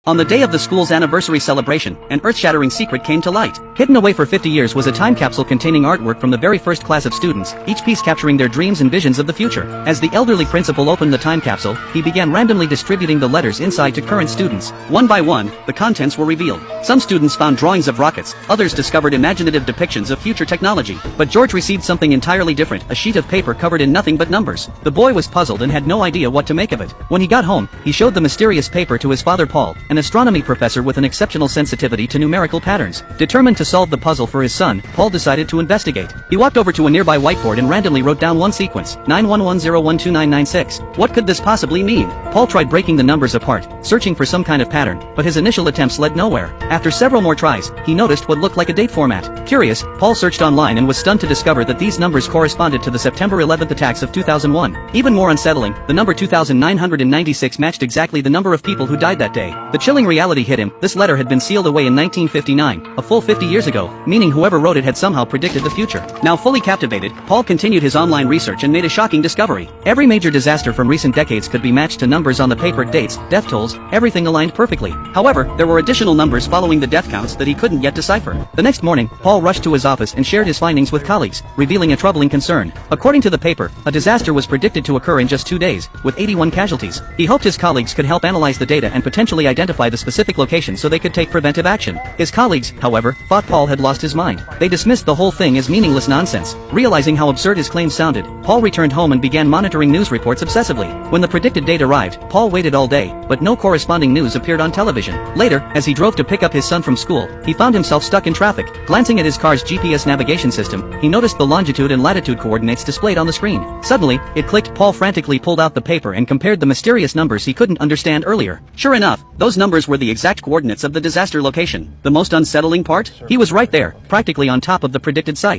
On the day of the school's anniversary celebration, an earth-shattering secret came to light. Hidden away for 50 years was a time capsule containing artwork from the very first class of students, each piece capturing their dreams and visions of the future. As the elderly principal opened the time capsule, he began randomly distributing the letters inside to current students. One by one, the contents were revealed. Some students found drawings of rockets, others discovered imaginative depictions of future technology. But George received something entirely different, a sheet of paper covered in nothing but numbers. The boy was puzzled and had no idea what to make of it. When he got home, he showed the mysterious paper to his father Paul, an astronomy professor with an exceptional sensitivity to numerical patterns. Determined to solve the puzzle for his son, Paul decided to investigate. He walked over to a nearby whiteboard and randomly wrote down one sequence, 911012996. What could this possibly mean? Paul tried breaking the numbers apart, searching for some kind of pattern, but his initial attempts led nowhere. After several more tries, he noticed what looked like a date format. Curious, Paul searched online and was stunned to discover that these numbers corresponded to the September 11th attacks of 2001. Even more unsettling, the number 2996 matched exactly the number of people who died that day. The chilling reality hit him. This letter had been sealed away in 1959, a full 50 years ago, meaning whoever wrote it had somehow predicted the future. Now fully captivated, Paul continued his online research and made a shocking discovery. Every major disaster from recent decades could be matched to numbers on the paper, dates, death tolls, everything aligned perfectly. However, there were additional numbers following the death counts that he couldn't yet decipher. The next morning, Paul rushed to his office and shared his findings with colleagues, revealing a troubling concern. According to the paper, a disaster was predicted to occur in just 2 days, with 81 casualties. He hoped his colleagues could help analyze the data and potentially identify the specific location so they could take preventive action. His colleagues, however, thought Paul had lost his mind. They dismissed the whole thing as meaningless nonsense. Realizing how absurd his claims sounded, Paul returned home and began monitoring news reports obsessively. When the predicted date arrived, Paul waited all day, but no corresponding news appeared on television. Later, as he drove to pick up his son from school, he found himself stuck in traffic. Glancing at his car's GPS navigation system, he noticed the longitude and latitude coordinates displayed on the screen. Suddenly, it clicked. Paul frantically pulled out the paper and compared the mysterious numbers he couldn't understand earlier. Sure enough, those numbers were the exact coordinates of the disaster location. The most unsettling part? He was right there, practically on top of the predicted site.